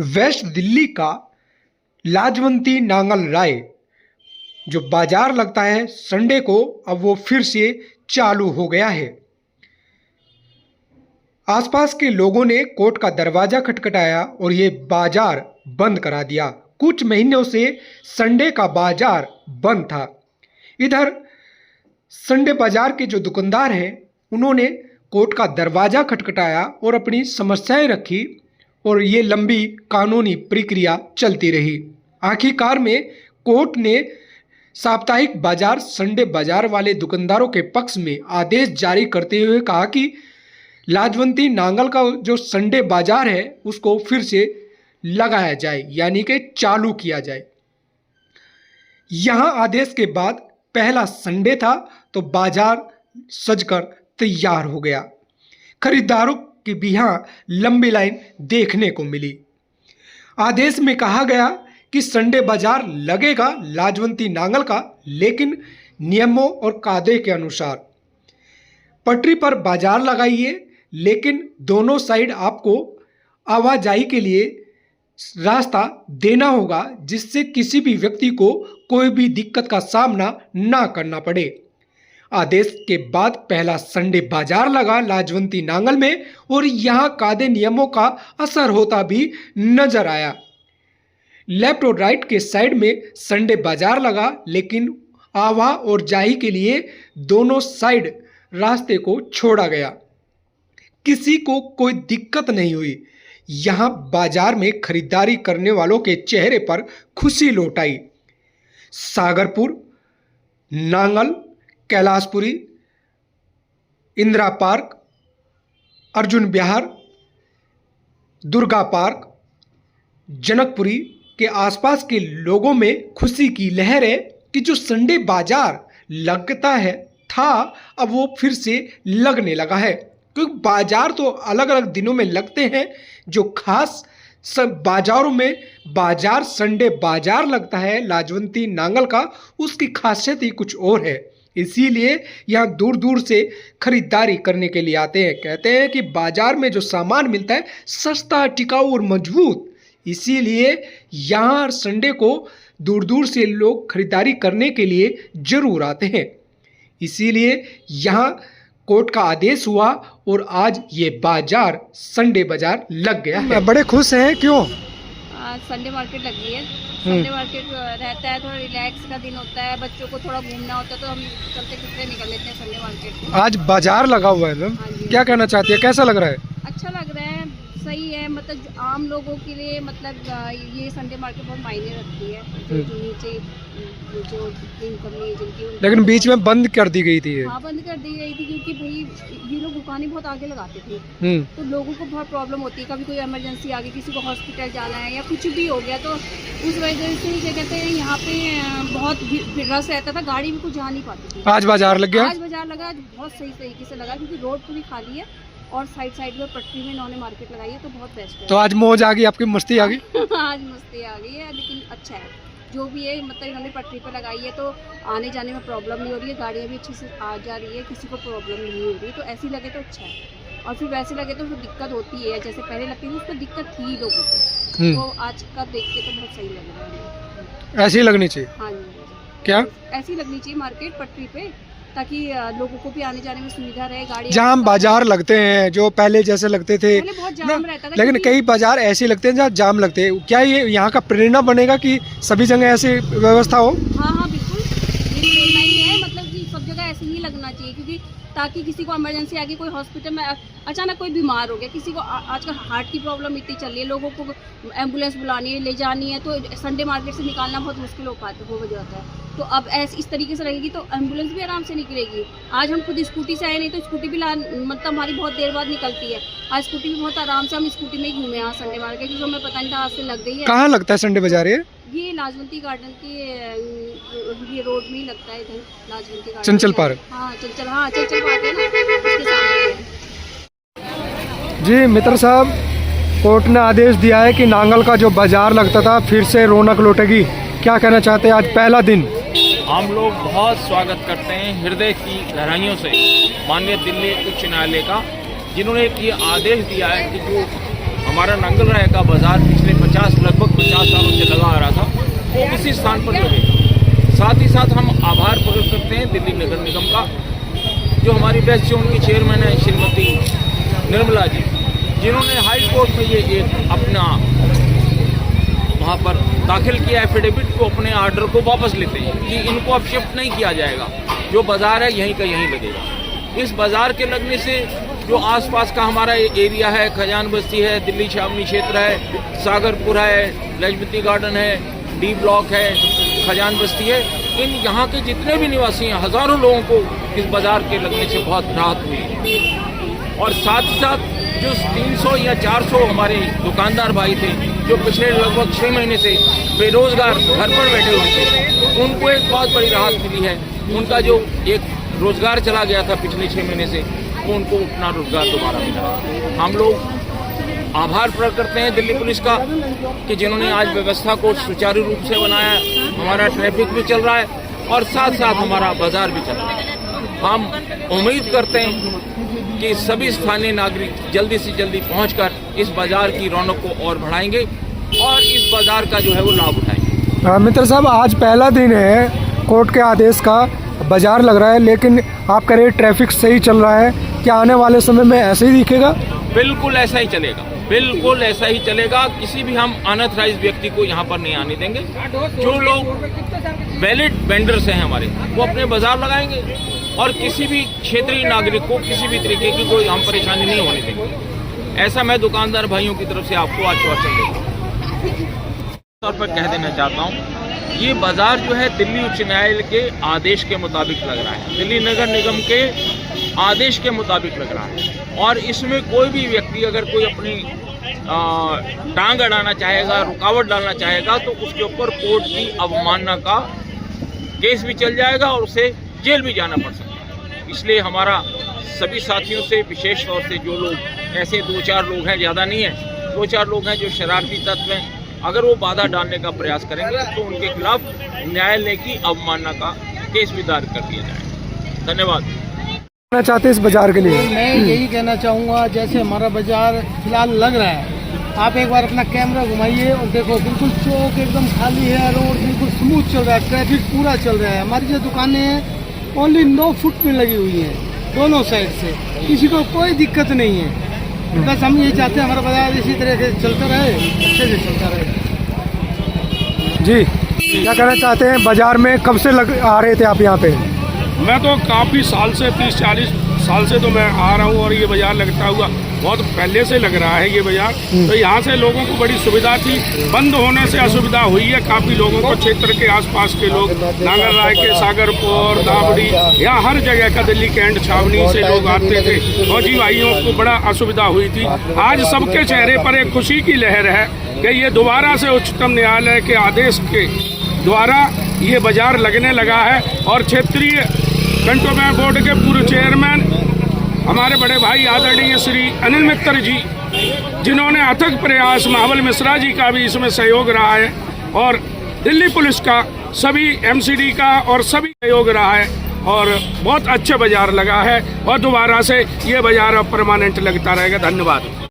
Waste Delhi का लाजवंती नांगल राय जो बाजार लगता है संडे को, अब वो फिर से चालू हो गया है। आसपास के लोगों ने कोर्ट का दरवाजा खटखटाया और ये बाजार बंद करा दिया। कुछ महीनों से संडे का बाजार बंद था। इधर संडे बाजार के जो दुकानदार हैं उन्होंने कोर्ट का दरवाजा खटखटाया और अपनी समस्याएं रखी और ये लंबी कानूनी प्रक्रिया चलती रही। आखिरकार में कोर्ट ने साप्ताहिक बाजार संडे बाजार वाले दुकानदारों के पक्ष में आदेश जारी करते हुए कहा कि लाजवंती नांगल का जो संडे बाजार है उसको फिर से लगाया जाए, यानी कि चालू किया जाए। यहाँ आदेश के बाद पहला संडे था तो बाजार सजकर तैयार हो गया। खरीदारों की भी यहाँ लंबी लाइन देखने को मिली। आदेश में कहा गया कि संडे बाजार लगेगा लाजवंती नांगल का, लेकिन नियमों और कायदे के अनुसार। पटरी पर बाजार लगाइए, लेकिन दोनों साइड आपको आवाजाही के लिए रास्ता देना होगा, जिससे किसी भी व्यक्ति को कोई भी दिक्कत का सामना ना करना पड़े। आदेश के बाद पहला संडे बाजार लगा लाजवंती नांगल में और यहाँ कायदे नियमों का असर होता भी नजर आया। लेफ्ट और राइट के साइड में संडे बाजार लगा, लेकिन आवा और जाही के लिए दोनों साइड रास्ते को छोड़ा गया। किसी को कोई दिक्कत नहीं हुई। यहाँ बाजार में खरीदारी करने वालों के चेहरे पर खुशी लौट आई। सागरपुर, नांगल, कैलाशपुरी, इंदिरा पार्क, अर्जुन विहार, दुर्गा पार्क, जनकपुरी के आसपास के लोगों में खुशी की लहर है कि जो संडे बाजार लगता है था अब वो फिर से लगने लगा है। क्योंकि बाजार तो अलग अलग दिनों में लगते हैं, जो खास सब बाजारों में बाजार संडे बाजार लगता है लाजवंती नांगल का, उसकी खासियत ही कुछ और है। इसीलिए यहाँ दूर दूर से खरीदारी करने के लिए आते हैं। कहते हैं कि बाजार में जो सामान मिलता है सस्ता, टिकाऊ और मजबूत, इसीलिए यहाँ संडे को दूर दूर से लोग खरीदारी करने के लिए जरूर आते हैं। इसीलिए यहाँ कोर्ट का आदेश हुआ और आज ये बाजार संडे बाजार लग गया है। बड़े खुश हैं, क्यों? संडे मार्केट लग गई है। संडे मार्केट रहता है, थोड़ा रिलैक्स का दिन होता है, बच्चों को थोड़ा घूमना होता है, तो हम चलते फिरते निकल लेते हैं संडे मार्केट। आज बाजार लगा हुआ है मैम, क्या कहना चाहती है, कैसा लग रहा है? अच्छा लग रहा है, सही है। मतलब आम लोगों के लिए मतलब ये संडे मार्केट बहुत मायने रखती है, जो नीचे जो इनकम नहीं है जिनकी। लेकिन बीच में बंद कर दी गई थी। हाँ, बंद कर दी गई थी क्योंकि भाई ये लोग दुकानें बहुत आगे लगाते थे, तो लोगों को बहुत प्रॉब्लम होती है। कभी कोई इमरजेंसी आ गई, किसी को हॉस्पिटल जाना है या कुछ भी हो गया, तो उस वजह से क्या कहते हैं यहाँ पे बहुत रश रहता था, गाड़ी भी कुछ जा नहीं पाती थी। आज बाजार लग गया, आज बाजार लगा, बहुत सही तरीके से लगा क्योंकि रोड पूरी खाली है और साइड में पटरी में इन्होंने मार्केट लगाई है, तो बहुत बेस्ट है। तो आज मौज आ गई, आपकी मस्ती आ गई? आज मस्ती आ गई है, लेकिन अच्छा है जो भी है। मतलब इन्होंने पटरी पर लगाई है तो आने जाने में प्रॉब्लम नहीं हो रही है, गाड़ियाँ भी अच्छे से आ जा रही है, किसी को प्रॉब्लम नहीं हो रही, तो ऐसी लगे तो अच्छा है। और फिर वैसे लगे तो फिर दिक्कत होती है, जैसे पहले लगती थी उसको दिक्कत थी लोगों को, तो आज का देख के तो बहुत सही लग रहा है। ऐसी लगनी चाहिए। हाँ जी, क्या ऐसी लगनी चाहिए मार्केट पटरी पे, ताकि लोगों को भी आने जाने में सुविधा रहे। गाड़ी जहाँ बाजार लगते हैं जो पहले जैसे लगते थे, पहले बहुत जाम रहता था, लेकिन कई बाजार ऐसे लगते हैं जहाँ जाम लगते हैं। क्या ये यहाँ का प्रेरणा बनेगा कि सभी जगह ऐसी व्यवस्था हो? हाँ बिल्कुल, ये प्रेरणा ही है, मतलब कि सब जगह ऐसे ही लगना चाहिए, क्योंकि ताकि किसी को इमरजेंसी आ गई, कोई हॉस्पिटल में अचानक कोई बीमार हो गया, किसी को आजकल हार्ट की प्रॉब्लम इतनी चल रही है, लोगों को एम्बुलेंस बुलानी है, ले जानी है, तो संडे मार्केट से निकालना बहुत मुश्किल हो जाता है। तो अब इस तरीके से रहेगी तो एम्बुलेंस भी आराम से निकलेगी। आज हम खुद स्कूटी से आए, नहीं तो स्कूटी भी मतलब हमारी बहुत देर बाद निकलती है। आज स्कूटी भी बहुत आराम से हम स्कूटी में ही घूमे यहाँ संडे मार्केट, क्योंकि हमें पता नहीं था आज से लग गई है। कहाँ लगता है संडे बाजार? ये लाजवंती गार्डन के ये रोड में ही लगता है, इधर लाजवंती गार्डन, चंचल पार्क। हाँ चंचल पार्क है ना, उसके सामने है। जी मित्र साहब, कोर्ट ने आदेश दिया है कि नांगल का जो बाजार लगता था फिर से रौनक लौटेगी। क्या कहना चाहते हैं, आज पहला दिन? हम लोग बहुत स्वागत करते हैं हृदय की गहराइयों से माननीय दिल्ली उच्च न्यायालय का, जिन्होंने ये आदेश दिया है कि जो हमारा नांगल राय का बाजार पिछले 50 स्थान पर लगेगा। साथ ही साथ हम आभार प्रकट करते हैं दिल्ली नगर निगम का, जो हमारी बेस्ट जोन की चेयरमैन है श्रीमती निर्मला जी, जिन्होंने हाई कोर्ट में ये एक अपना वहाँ पर दाखिल किया एफिडेविट को, अपने आर्डर को वापस लेते हैं कि इनको अब शिफ्ट नहीं किया जाएगा, जो बाज़ार है यहीं का यहीं लगेगा। इस बाज़ार के लगने से जो आसपास का हमारा एरिया है, खजान बस्ती है, दिल्ली छावनी क्षेत्र है, सागरपुर है, लजपति गार्डन है, डी ब्लॉक है, खजान बस्ती है, इन यहाँ के जितने भी निवासी हैं, हज़ारों लोगों को इस बाज़ार के लगने से बहुत राहत हुई। और साथ ही साथ जो 300 या 400 हमारे दुकानदार भाई थे, जो पिछले लगभग 6 महीने से बेरोजगार घर पर बैठे हुए थे, उनको एक बहुत बड़ी राहत मिली है। उनका जो एक रोजगार चला गया था पिछले 6 महीने से, वो उनको अपना रोजगार दोबारा मिला। हम लोग आभार प्रकट करते हैं दिल्ली पुलिस का कि जिन्होंने आज व्यवस्था को सुचारू रूप से बनाया। हमारा ट्रैफिक भी चल रहा है और साथ साथ हमारा बाजार भी चल रहा है। हम उम्मीद करते हैं कि सभी स्थानीय नागरिक जल्दी से जल्दी पहुंचकर इस बाजार की रौनक को और बढ़ाएंगे और इस बाजार का जो है वो लाभ उठाएंगे। मित्र साहब, आज पहला दिन है कोर्ट के आदेश का, बाजार लग रहा है, लेकिन आप कह रहे हैं ट्रैफिक सही चल रहा है, क्या आने वाले समय में ऐसे ही दिखेगा? बिल्कुल ऐसा ही चलेगा, बिल्कुल ऐसा ही चलेगा। किसी भी हम अनऑथराइज्ड व्यक्ति को यहाँ पर नहीं आने देंगे। जो लोग वैलिड वेंडर्स हैं हमारे, वो अपने बाजार लगाएंगे और किसी भी क्षेत्रीय नागरिक को किसी भी तरीके की कोई हम परेशानी नहीं होने देंगे। ऐसा मैं दुकानदार भाइयों की तरफ से आपको आश्वासन देता तौर पर कह देना चाहता हूँ। ये बाजार जो है दिल्ली उच्च न्यायालय के आदेश के मुताबिक लग रहा है, दिल्ली नगर निगम के आदेश के मुताबिक लग रहा है और इसमें कोई भी व्यक्ति अगर कोई अपनी टांग अड़ाना चाहेगा, रुकावट डालना चाहेगा, तो उसके ऊपर कोर्ट की अवमानना का केस भी चल जाएगा और उसे जेल भी जाना पड़ सकता है। इसलिए हमारा सभी साथियों से, विशेष तौर से जो लोग ऐसे 2-4 लोग हैं, ज़्यादा नहीं है, 2-4 लोग हैं जो शरारती तत्व हैं, अगर वो बाधा डालने का प्रयास करेंगे तो उनके खिलाफ न्यायालय की अवमानना का केस भी दायर कर दिया जाएगा। धन्यवाद। कहना चाहते हैं इस बाजार के लिए? मैं यही कहना चाहूँगा, जैसे हमारा बाजार फिलहाल लग रहा है, आप एक बार अपना कैमरा घुमाइए और देखो, बिल्कुल चौक एकदम खाली है, रोड बिल्कुल स्मूथ चल रहा है, ट्रैफिक पूरा चल रहा है। हमारी जो दुकानें हैं ओनली 9 फुट में लगी हुई हैं, दोनों साइड से, किसी को कोई दिक्कत नहीं है। बस हम यही चाहते हैं हमारा बाजार इसी तरह से चलता रहे, अच्छे से चलता रहे। जी, क्या कहना चाहते हैं? बाजार में कब से आ रहे थे आप यहाँ पे? मैं तो काफ़ी साल से 30-40 साल से तो मैं आ रहा हूँ और ये बाज़ार लगता हुआ बहुत पहले से लग रहा है ये बाज़ार। तो यहाँ से लोगों को बड़ी सुविधा थी, बंद होने से असुविधा हुई है काफ़ी लोगों को। क्षेत्र के आसपास के लोग, नागर राय के, सागरपुर, दावड़ी, यहाँ हर जगह का दिल्ली कैंट छावनी से लोग आते थे, फौजी भाइयों को बड़ा असुविधा हुई थी। आज सबके चेहरे पर एक खुशी की लहर है कि ये दोबारा से उच्चतम न्यायालय के आदेश के द्वारा ये बाज़ार लगने लगा है और क्षेत्रीय कंटोनमेंट बोर्ड के पूर्व चेयरमैन हमारे बड़े भाई आदरणीय श्री अनिल मित्तर जी, जिन्होंने अथक प्रयास, महाबल मिश्रा जी का भी इसमें सहयोग रहा है और दिल्ली पुलिस का, सभी एमसीडी का और सभी सहयोग रहा है और बहुत अच्छा बाज़ार लगा है और दोबारा से ये बाज़ार अब परमानेंट लगता रहेगा। धन्यवाद।